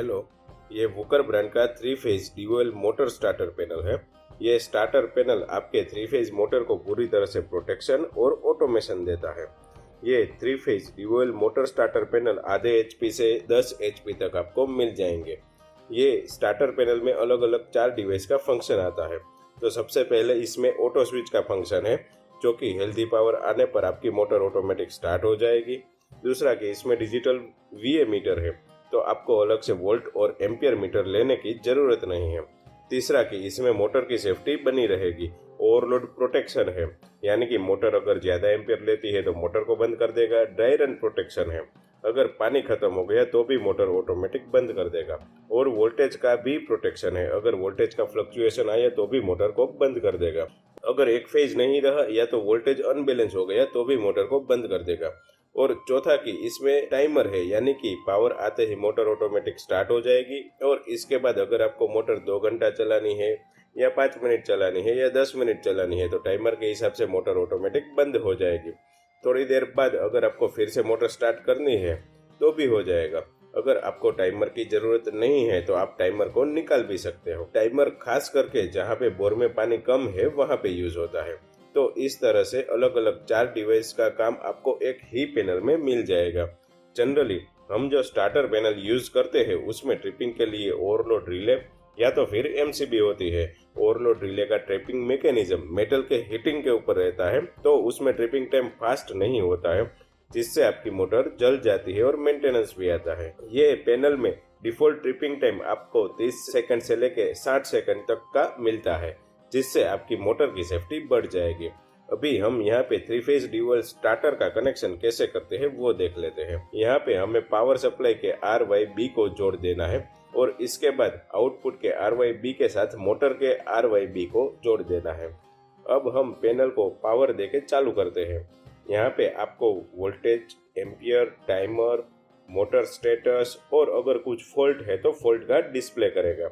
Hello, ये वुकर brand का 3 phase dual motor starter panel है। ये स्टार्टर पैनल आपके 3 फेज मोटर को पूरी तरह से प्रोटेक्शन और ऑटोमेशन देता है। ये 3 phase dual motor starter panel आधे एचपी से 10 एचपी तक आपको मिल जाएंगे। ये स्टार्टर पैनल में अलग अलग 4 डिवाइस का फंक्शन आता है। तो सबसे पहले इसमें ऑटो स्विच का फंक्शन है, जो कि हेल्दी पावर आने पर आपकी मोटर ऑटोमेटिक स्टार्ट हो जाएगी। दूसरा कि इसमें डिजिटल वीए मीटर है, तो आपको अलग से वोल्ट और एम्पियर मीटर लेने की जरूरत नहीं है। तीसरा कि इसमें मोटर की सेफ्टी बनी रहेगी, ओवरलोड प्रोटेक्शन है, यानी कि मोटर अगर ज्यादा एम्पियर लेती है तो मोटर को बंद कर देगा। ड्राई रन प्रोटेक्शन है, अगर पानी खत्म हो गया तो भी मोटर ऑटोमेटिक बंद कर देगा। और वोल्टेज का भी प्रोटेक्शन है, अगर वोल्टेज का फ्लक्चुएशन आया तो भी मोटर को बंद कर देगा। अगर एक फेज नहीं रहा या तो वोल्टेज अनबैलेंस हो गया तो भी मोटर को बंद कर देगा। और चौथा कि इसमें टाइमर है, यानी कि पावर आते ही मोटर ऑटोमेटिक स्टार्ट हो जाएगी। और इसके बाद अगर आपको मोटर 2 घंटा चलानी है या 5 मिनट चलानी है या 10 मिनट चलानी है तो टाइमर के हिसाब से मोटर ऑटोमेटिक बंद हो जाएगी। थोड़ी देर बाद अगर आपको फिर से मोटर स्टार्ट करनी है तो भी हो जाएगा। अगर आपको टाइमर की जरूरत नहीं है तो आप टाइमर को निकाल भी सकते हो। टाइमर खास करके जहाँ पे बोर में पानी कम है वहाँ पे यूज होता है। तो इस तरह से अलग अलग 4 डिवाइस का काम आपको एक ही पैनल में मिल जाएगा। जनरली हम जो स्टार्टर पैनल यूज करते हैं उसमें ट्रिपिंग के लिए ओवरलोड रिले या तो फिर एमसीबी होती है। ओवरलोड रिले का ट्रिपिंग मैकेनिज्म मेटल के हीटिंग के ऊपर रहता है, तो उसमें ट्रिपिंग टाइम फास्ट नहीं होता है, जिससे आपकी मोटर जल जाती है और मेंटेनेंस भी आता है। ये पैनल में डिफॉल्ट ट्रिपिंग टाइम आपको 30 सेकंड से लेके 60 सेकंड तक का मिलता है, जिससे आपकी मोटर की सेफ्टी बढ़ जाएगी। अभी हम यहाँ पे 3 फेज ड्यूअल स्टार्टर का कनेक्शन कैसे करते हैं वो देख लेते हैं। यहाँ पे हमें पावर सप्लाई के RYB को जोड़ देना है और इसके बाद आउटपुट के RYB के साथ मोटर के RYB को जोड़ देना है। अब हम पैनल को पावर देके चालू करते हैं। यहाँ पे आपको voltage, ampere, timer, motor status और अगर कुछ फॉल्ट है तो फॉल्ट का डिस्प्ले करेगा।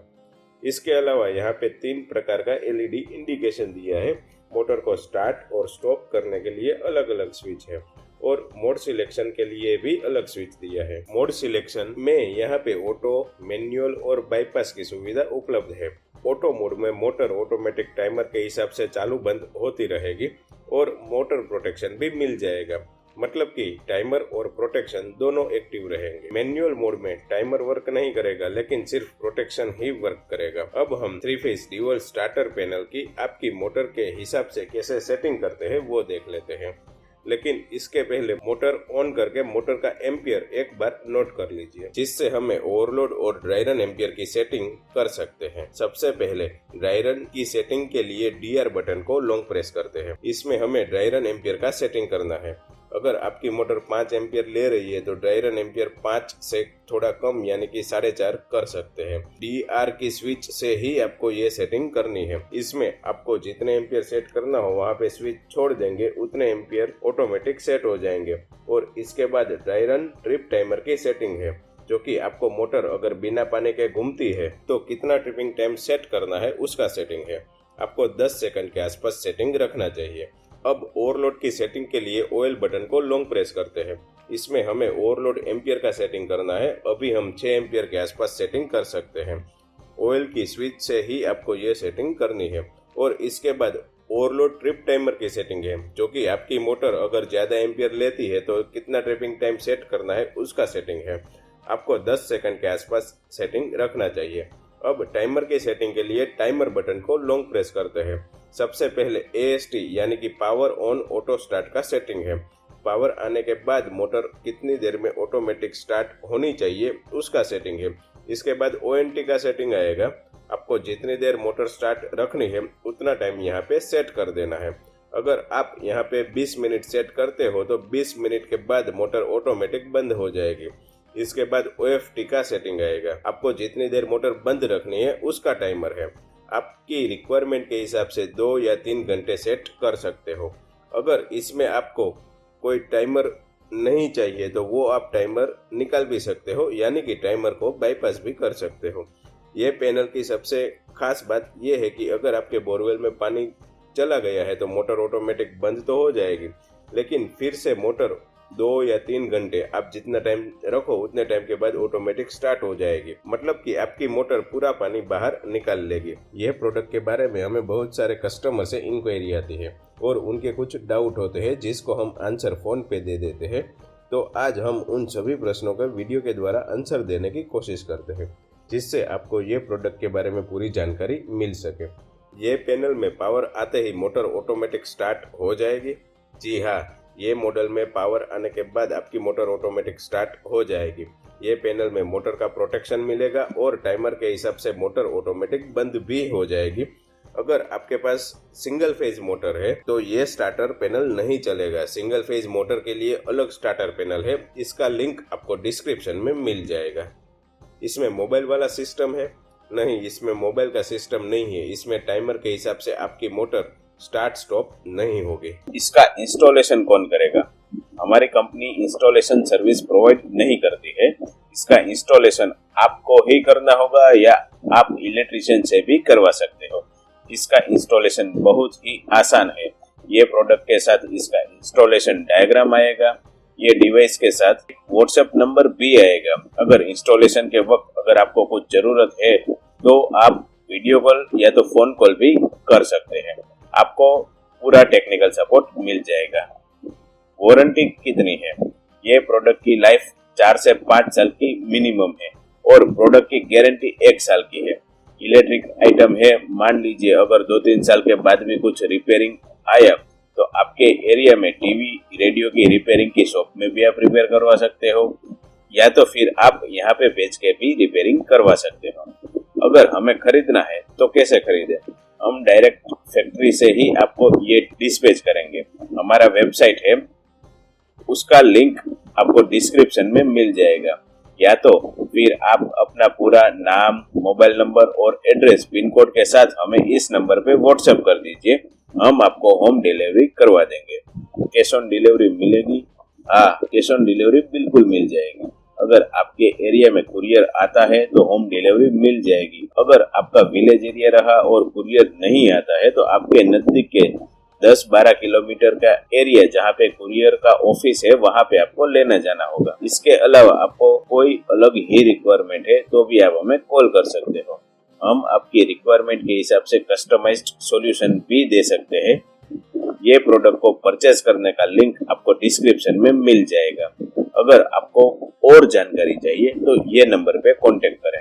इसके अलावा यहाँ पे 3 प्रकार का LED इंडिकेशन दिया है। मोटर को स्टार्ट और स्टॉप करने के लिए अलग अलग स्विच है और मोड सिलेक्शन के लिए भी अलग स्विच दिया है। मोड सिलेक्शन में यहाँ पे ऑटो, मैनुअल और बाईपास की सुविधा उपलब्ध है। ऑटो मोड में मोटर ऑटोमेटिक टाइमर के हिसाब से चालू बंद होती रहेगी और मोटर प्रोटेक्शन भी मिल जाएगा, मतलब कि टाइमर और प्रोटेक्शन दोनों एक्टिव रहेंगे। मैनुअल मोड में टाइमर वर्क नहीं करेगा, लेकिन सिर्फ प्रोटेक्शन ही वर्क करेगा। अब हम 3 फेज ड्यूअल स्टार्टर पैनल की आपकी मोटर के हिसाब से कैसे सेटिंग करते हैं वो देख लेते हैं। लेकिन इसके पहले मोटर ऑन करके मोटर का एम्पियर एक बार नोट कर लीजिए, जिससे हमें ओवरलोड और ड्राई रन एम्पियर की सेटिंग कर सकते हैं। सबसे पहले ड्राई रन की सेटिंग के लिए DR बटन को लॉन्ग प्रेस करते हैं। इसमें हमें ड्राई रन एम्पियर का सेटिंग करना है। अगर आपकी मोटर 5 एम्पियर ले रही है तो ड्राई रन एम्पियर 5 से थोड़ा कम यानी कि 4.5 कर सकते हैं। DR की स्विच से ही आपको ये सेटिंग करनी है। इसमें आपको जितने एम्पियर सेट करना हो वहाँ पे स्विच छोड़ देंगे, उतने एम्पियर ऑटोमेटिक सेट हो जाएंगे। और इसके बाद ड्राई रन ट्रिप टाइमर की सेटिंग है, जो कि आपको मोटर अगर बिना पानी के घूमती है तो कितना ट्रिपिंग टाइम सेट करना है उसका सेटिंग है। आपको 10 सेकंड के आसपास सेटिंग रखना चाहिए। अब ओवरलोड की सेटिंग के लिए ऑयल बटन को लॉन्ग प्रेस करते हैं। इसमें हमें ओवरलोड एम्पियर का सेटिंग करना है। अभी हम 6 एम्पियर के आसपास सेटिंग कर सकते हैं। ऑयल की स्विच से ही आपको ये सेटिंग करनी है। और इसके बाद ओवरलोड ट्रिप टाइमर की सेटिंग है, जो कि आपकी मोटर अगर ज्यादा एम्पियर लेती है तो कितना ट्रिपिंग टाइम सेट करना है उसका सेटिंग है। आपको 10 सेकंड के आसपास सेटिंग रखना चाहिए। अब टाइमर की सेटिंग के लिए टाइमर बटन को लॉन्ग प्रेस करते हैं। सबसे पहले AST यानी कि पावर ऑन ऑटो स्टार्ट का सेटिंग है। पावर आने के बाद मोटर कितनी देर में ऑटोमेटिक स्टार्ट होनी चाहिए उसका सेटिंग है। इसके बाद ONT का सेटिंग आएगा। आपको जितनी देर मोटर स्टार्ट रखनी है उतना टाइम यहाँ पे सेट कर देना है। अगर आप यहाँ पे 20 मिनट सेट करते हो तो 20 मिनट के बाद मोटर ऑटोमेटिक बंद हो जाएगी। इसके बाद OFT का सेटिंग आएगा। आपको जितनी देर मोटर बंद रखनी है उसका टाइमर है। आपकी रिक्वायरमेंट के हिसाब से 2 या 3 घंटे सेट कर सकते हो। अगर इसमें आपको कोई टाइमर नहीं चाहिए तो वो आप टाइमर निकाल भी सकते हो, यानी कि टाइमर को बाईपास भी कर सकते हो। ये पैनल की सबसे खास बात यह है कि अगर आपके बोरवेल में पानी चला गया है तो मोटर ऑटोमेटिक बंद तो हो जाएगी, लेकिन फिर से मोटर 2 या 3 घंटे आप जितना टाइम रखो उतने टाइम के बाद ऑटोमेटिक स्टार्ट हो जाएगी, मतलब कि आपकी मोटर पूरा पानी बाहर निकाल लेगी। यह प्रोडक्ट के बारे में हमें बहुत सारे कस्टमर से इंक्वायरी आती है और उनके कुछ डाउट होते हैं जिसको हम आंसर फोन पे दे देते हैं। तो आज हम उन सभी प्रश्नों का वीडियो के द्वारा आंसर देने की कोशिश करते हैं, जिससे आपको ये प्रोडक्ट के बारे में पूरी जानकारी मिल सके। ये पैनल में पावर आते ही मोटर ऑटोमेटिक स्टार्ट हो जाएगी। जी हाँ, ये मॉडल में पावर आने के बाद आपकी मोटर ऑटोमेटिक स्टार्ट हो जाएगी। ये पैनल में मोटर का प्रोटेक्शन मिलेगा और टाइमर के हिसाब से मोटर ऑटोमेटिक बंद भी हो जाएगी। अगर आपके पास सिंगल फेज मोटर है तो ये स्टार्टर पैनल नहीं चलेगा। सिंगल फेज मोटर के लिए अलग स्टार्टर पैनल है, इसका लिंक आपको डिस्क्रिप्शन में मिल जाएगा। इसमें मोबाइल वाला सिस्टम है? नहीं, इसमें मोबाइल का सिस्टम नहीं है। इसमें टाइमर के हिसाब से आपकी मोटर स्टार्ट स्टॉप नहीं होगी। इसका इंस्टॉलेशन कौन करेगा? हमारी कंपनी इंस्टॉलेशन सर्विस प्रोवाइड नहीं करती है। इसका इंस्टॉलेशन आपको ही करना होगा या आप इलेक्ट्रीशियन से भी करवा सकते हो। इसका इंस्टॉलेशन बहुत ही आसान है। ये प्रोडक्ट के साथ इसका इंस्टॉलेशन डायग्राम आएगा। ये डिवाइस के साथ व्हाट्सएप नंबर भी आएगा। अगर इंस्टॉलेशन के वक्त अगर आपको कुछ जरूरत है तो आप वीडियो कॉल या तो फोन कॉल भी कर सकते हैं। आपको पूरा टेक्निकल सपोर्ट मिल जाएगा। वारंटी कितनी है? ये प्रोडक्ट की लाइफ 4 से 5 साल की मिनिमम है और प्रोडक्ट की गारंटी 1 साल की है। इलेक्ट्रिक आइटम है, मान लीजिए अगर 2-3 साल के बाद भी कुछ रिपेयरिंग आया तो आपके एरिया में टीवी रेडियो की रिपेयरिंग की शॉप में भी आप रिपेयर करवा सकते हो या तो फिर आप यहाँ पे बेच के भी रिपेयरिंग करवा सकते हो। अगर हमें खरीदना है तो कैसे खरीदे? हम डायरेक्ट फैक्ट्री से ही आपको ये डिस्पैच करेंगे। हमारा वेबसाइट है, उसका लिंक आपको डिस्क्रिप्शन में मिल जाएगा। या तो फिर आप अपना पूरा नाम, मोबाइल नंबर और एड्रेस पिन कोड के साथ हमें इस नंबर पे व्हाट्सएप कर दीजिए, हम आपको होम डिलीवरी करवा देंगे। कैश ऑन डिलीवरी मिलेगी? हाँ, कैश ऑन डिलीवरी बिल्कुल मिल जाएगी। अगर आपके एरिया में कुरियर आता है तो होम डिलीवरी मिल जाएगी। अगर आपका विलेज एरिया रहा और कुरियर नहीं आता है तो आपके नजदीक के 10-12 किलोमीटर का एरिया जहाँ पे कुरियर का ऑफिस है वहाँ पे आपको लेना जाना होगा। इसके अलावा आपको कोई अलग ही रिक्वायरमेंट है तो भी आप हमें कॉल कर सकते हो। हम आपकी रिक्वायरमेंट के हिसाब से कस्टमाइज्ड सॉल्यूशन भी दे सकते हैं। ये प्रोडक्ट को परचेज करने का लिंक आपको डिस्क्रिप्शन में मिल जाएगा। अगर आपको और जानकारी चाहिए तो ये नंबर पे कांटेक्ट करें।